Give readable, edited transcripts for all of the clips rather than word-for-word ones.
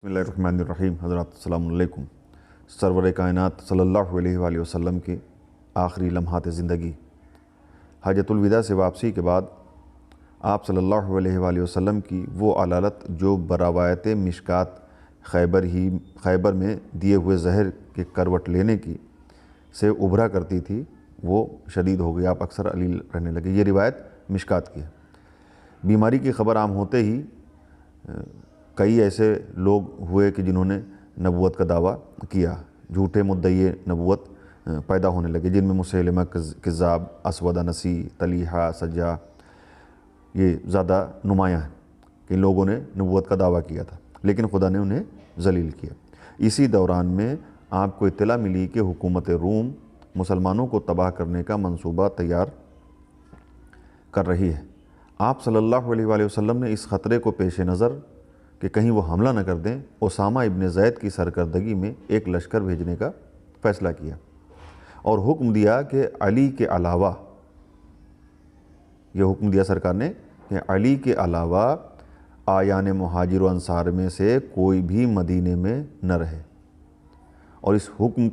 बिस्मिल्लाहिर्रहमानिर्रहीम। हज़रात अस्सलामु अलैकुम। सरवर कायनात सल्लल्लाहु अलैहि वआलिहि वसल्लम के आखिरी लम्हात ज़िंदगी, हजतुल विदा से वापसी के बाद आप सल्लल्लाहु अलैहि वआलिहि वसल्लम की वो अलालत जो बरवायत मिशकात खैबर में दिए हुए जहर के करवट लेने की से उभरा करती थी, वो शदीद हो गई। आप अक्सर अलील रहने लगे। ये रिवायत मिशकात की है। बीमारी की ख़बर आम होते ही कई ऐसे लोग हुए कि जिन्होंने नबूवत का दावा किया। झूठे मुद्दई नबूवत पैदा होने लगे, जिनमें मुसैलिमा कज़्ज़ाब, असवद नसी, तलीहा, सज्जा ये ज़्यादा नुमायाँ हैं कि लोगों ने नबूवत का दावा किया था, लेकिन खुदा ने उन्हें जलील किया। इसी दौरान में आपको इत्तला मिली कि हुकूमत रूम मुसलमानों को तबाह करने का मंसूबा तैयार कर रही है। आप सल्लल्लाहु अलैहि वसल्लम ने इस ख़तरे को पेश नज़र कि कहीं वो हमला न कर दें, उसामा इब्न ज़ैद की सरकर्दगी में एक लश्कर भेजने का फ़ैसला किया और हुक्म दिया कि अली के अलावा, ये हुक्म दिया सरकार ने कि अली के अलावा आयान मुहाजिर व अंसार में से कोई भी मदीने में न रहे। और इस हुक्म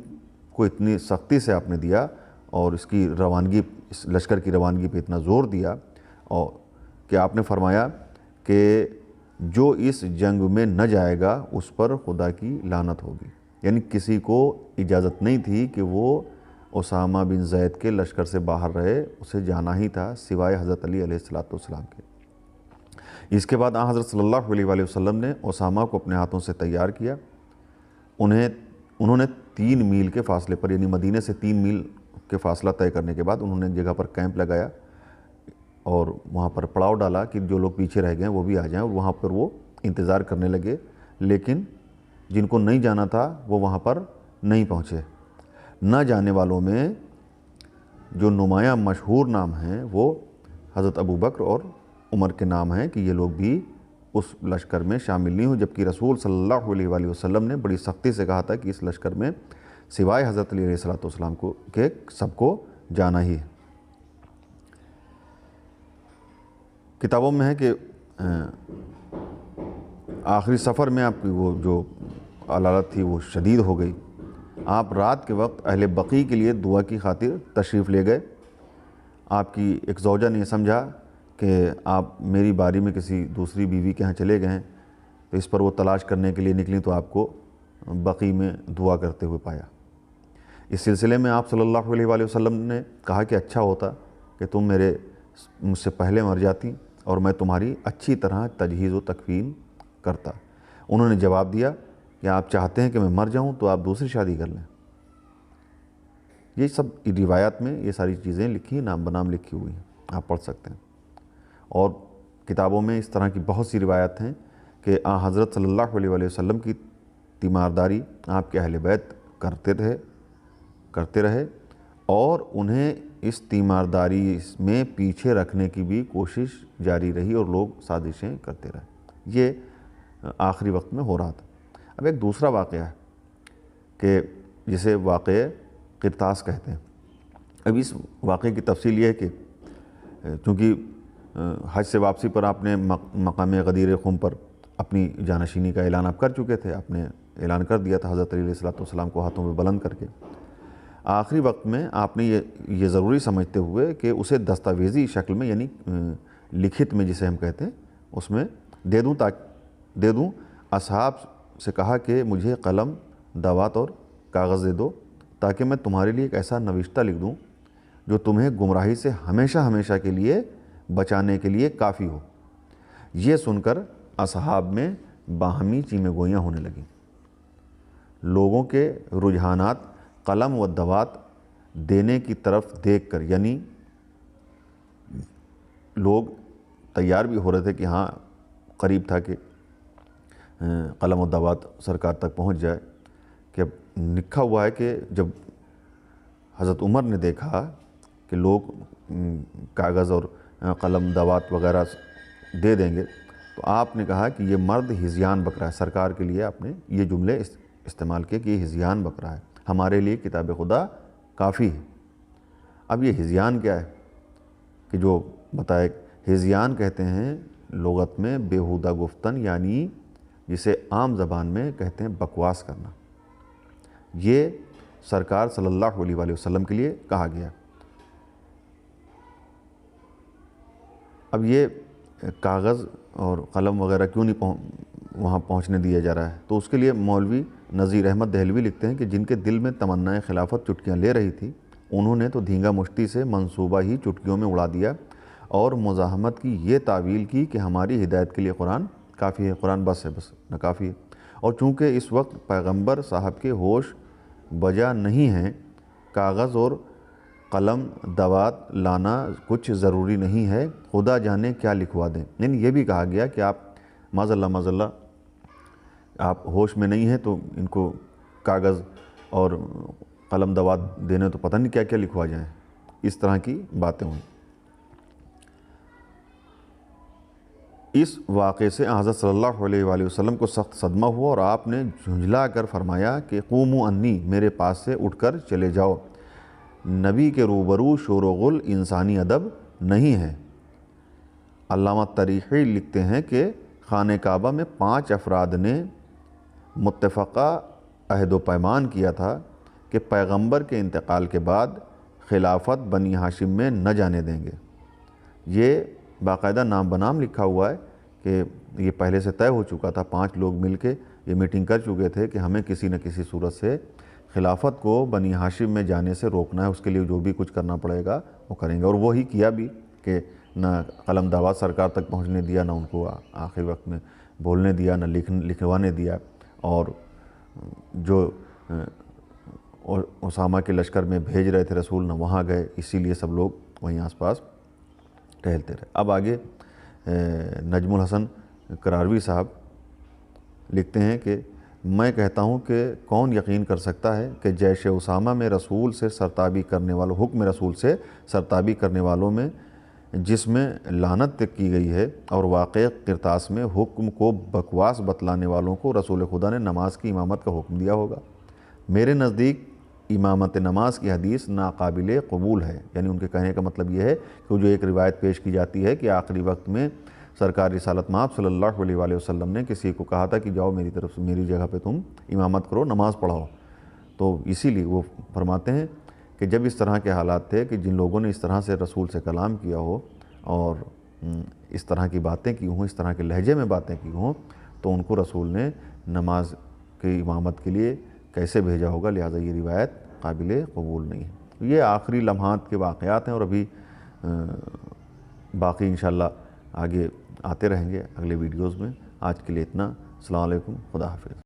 को इतनी सख्ती से आपने दिया और इसकी रवानगी, इस लश्कर की रवानगी पे इतना ज़ोर दिया और कि आपने फरमाया कि जो इस जंग में न जाएगा उस पर खुदा की लानत होगी। यानी किसी को इजाज़त नहीं थी कि वो उसामा बिन ज़ैद के लश्कर से बाहर रहे, उसे जाना ही था सिवाय हज़रत अली अलैहिस्सलातु वस्सलाम के। इसके बाद हज़रत सल्लल्लाहु अलैहि वसल्लम ने उसामा को अपने हाथों से तैयार किया। उन्होंने 3 मील के फासले पर, यानी मदीने से 3 मील के फासला तय करने के बाद उन्होंने जगह पर कैंप लगाया और वहाँ पर पड़ाव डाला कि जो लोग पीछे रह गए वो भी आ जाएं, और वहाँ पर वो इंतज़ार करने लगे। लेकिन जिनको नहीं जाना था वो वहाँ पर नहीं पहुँचे। न जाने वालों में जो नुमायाँ मशहूर नाम हैं वो हज़रत अबू बकर और उमर के नाम हैं कि ये लोग भी उस लश्कर में शामिल नहीं हुए, जबकि रसूल सल्लल्लाहु अलैहि वसल्लम ने बड़ी सख्ती से कहा था कि इस लश्कर में सिवाय हज़रत अली अलैहिस्सलातु वस्सलाम को के सबको जाना ही है। किताबों में है कि आखिरी सफ़र में आपकी वो जो अलालत थी वो शदीद हो गई। आप रात के वक्त अहले बकी के लिए दुआ की खातिर तशरीफ़ ले गए। आपकी एक ज़ौजा ने समझा कि आप मेरी बारी में किसी दूसरी बीवी के यहाँ चले गए हैं, तो इस पर वो तलाश करने के लिए निकली तो आपको बकी में दुआ करते हुए पाया। इस सिलसिले में आप सल्लल्लाहु अलैहि वसल्लम ने कहा कि अच्छा होता कि तुम मुझसे पहले मर जाती और मैं तुम्हारी अच्छी तरह तजहीज़ व तकफ़ीन करता। उन्होंने जवाब दिया कि आप चाहते हैं कि मैं मर जाऊं तो आप दूसरी शादी कर लें। ये सब रिवायात में ये सारी चीज़ें लिखी, नाम बनाम लिखी हुई हैं, आप पढ़ सकते हैं। और किताबों में इस तरह की बहुत सी रिवायत हैं कि हज़रत सल्लल्लाहु अलैहि वसल्लम की तीमारदारी आपके अहले बैत करते रहे और उन्हें इस तीमारदारी में पीछे रखने की भी कोशिश जारी रही और लोग साजिशें करते रहे। ये आखिरी वक्त में हो रहा था। अब एक दूसरा वाक़या है कि जिसे वाक़े क़िरतास कहते हैं। अब इस वाक़े की तफसील ये है कि चूँकि हज से वापसी पर आपने मकाम गदीर ख़ुम पर अपनी जानशीनी का ऐलान आप कर चुके थे। आपने ऐलान कर दिया था हज़रत अली अलैहिस्सलातु वस्सलाम को हाथों में बुलंद करके। आखिरी वक्त में आपने ये ज़रूरी समझते हुए कि उसे दस्तावेज़ी शक्ल में, यानी लिखित में जिसे हम कहते हैं, उसमें दे दूँ असहाब से कहा कि मुझे कलम, दावात और कागज़ दे दो ताकि मैं तुम्हारे लिए एक ऐसा नविश्ता लिख दूँ जो तुम्हें गुमराही से हमेशा हमेशा के लिए बचाने के लिए काफ़ी हो। ये सुनकर असहाब में बाहमी चीमेगोइयाँ होने लगीं। लोगों के रुझानात कलम व दवात देने की तरफ देखकर, यानी लोग तैयार भी हो रहे थे कि हाँ करीब था कि कलम व दवात सरकार तक पहुंच जाए, कि अब लिखा हुआ है कि जब हज़रत उमर ने देखा कि लोग कागज़ और कलम दवात वगैरह दे देंगे, तो आपने कहा कि ये मर्द हिज़यान बक रहा है। सरकार के लिए आपने ये जुमले इस्तेमाल किए कि ये हिज़यान बक रहा है, हमारे लिए किताब खुदा काफ़ी है। अब ये हिज़यान क्या है कि जो बताए, हिज़यान कहते हैं लुगत में बेहुदा गुफ्तन, यानी جسے عام زبان میں کہتے ہیں بکواس کرنا، یہ سرکار صلی اللہ علیہ وآلہ وسلم کے لیے کہا گیا۔ اب یہ کاغذ اور قلم وغیرہ کیوں نہیں وہاں پہنچنے دیا جا رہا ہے؟ تو اس کے لیے مولوی نذیر احمد دہلوی لکھتے ہیں کہ جن کے دل میں تمنائے خلافت چٹکیاں لے رہی تھی، انہوں نے تو دھینگا مشتی سے منصوبہ ہی چٹکیوں میں اڑا دیا اور مزاحمت کی یہ تعویل کی کہ ہماری ہدایت کے لیے قرآن کافی ہے، قرآن بس ہے، بس نہ کافی ہے۔ اور چونکہ اس وقت پیغمبر صاحب کے ہوش بجا نہیں ہیں، کاغذ اور قلم دوات لانا کچھ ضروری نہیں ہے، خدا جانے کیا لکھوا دیں۔ یعنی یہ بھی کہا گیا کہ آپ معاذ اللہ آپ ہوش میں نہیں ہیں تو ان کو کاغذ اور قلم دوات دینے تو پتہ نہیں کیا کیا لکھوا جائیں، اس طرح کی باتیں ہوئیں۔ اس واقعے سے حضرت صلی اللہ علیہ وآلہ وسلم کو سخت صدمہ ہوا اور آپ نے جھنجھلا کر فرمایا کہ قوموا انی، میرے پاس سے اٹھ کر چلے جاؤ، نبی کے روبرو شور و غل انسانی ادب نہیں ہے۔ علامہ طریحی لکھتے ہیں کہ خانہ کعبہ میں 5 افراد نے متفقہ عہد و پیمان کیا تھا کہ پیغمبر کے انتقال کے بعد خلافت بنی ہاشم میں نہ جانے دیں گے۔ یہ باقاعدہ نام بنام لکھا ہوا ہے کہ یہ پہلے سے طے ہو چکا تھا، 5 لوگ مل کے یہ میٹنگ کر چکے تھے کہ ہمیں کسی نہ کسی صورت سے خلافت کو بنی ہاشم میں جانے سے روکنا ہے، اس کے لیے جو بھی کچھ کرنا پڑے گا وہ کریں گے، اور وہی کیا بھی کہ نہ قلم دعوات سرکار تک پہنچنے دیا، نہ ان کو آخری وقت میں بولنے دیا، نہ لکھوانے دیا، اور جو اسامہ کے لشکر میں بھیج رہے تھے رسول نہ وہاں گئے، اسی لیے سب لوگ وہیں آس پاس ٹہلتے رہے۔ اب آگے نجم الحسن کراروی صاحب لکھتے ہیں کہ میں کہتا ہوں کہ کون یقین کر سکتا ہے کہ جیش اسامہ میں رسول سے سرتابی کرنے والوں، حکم رسول سے سرتابی کرنے والوں میں جس میں لعنت کی گئی ہے، اور واقع قرطاس میں حکم کو بکواس بتلانے والوں کو رسول خدا نے نماز کی امامت کا حکم دیا ہوگا۔ میرے نزدیک امامت نماز کی حدیث ناقابل قبول ہے۔ یعنی ان کے کہنے کا مطلب یہ ہے کہ جو ایک روایت پیش کی جاتی ہے کہ آخری وقت میں سرکار رسالت مآب صلی اللہ علیہ وآلہ وسلم نے کسی کو کہا تھا کہ جاؤ میری طرف سے میری جگہ پہ تم امامت کرو، نماز پڑھاؤ، تو اسی لیے وہ فرماتے ہیں کہ جب اس طرح کے حالات تھے کہ جن لوگوں نے اس طرح سے رسول سے کلام کیا ہو اور اس طرح کی باتیں کی ہوں، اس طرح کے لہجے میں باتیں کی ہوں، تو ان کو رسول نے نماز کی امامت کے لیے کیسے بھیجا ہوگا، لہٰذا یہ روایت قابل قبول نہیں ہے۔ یہ آخری لمحات کے واقعات ہیں، اور ابھی باقی انشاءاللہ آگے آتے رہیں گے اگلے ویڈیوز میں۔ آج کے لیے اتنا، السلام علیکم، خدا حافظ۔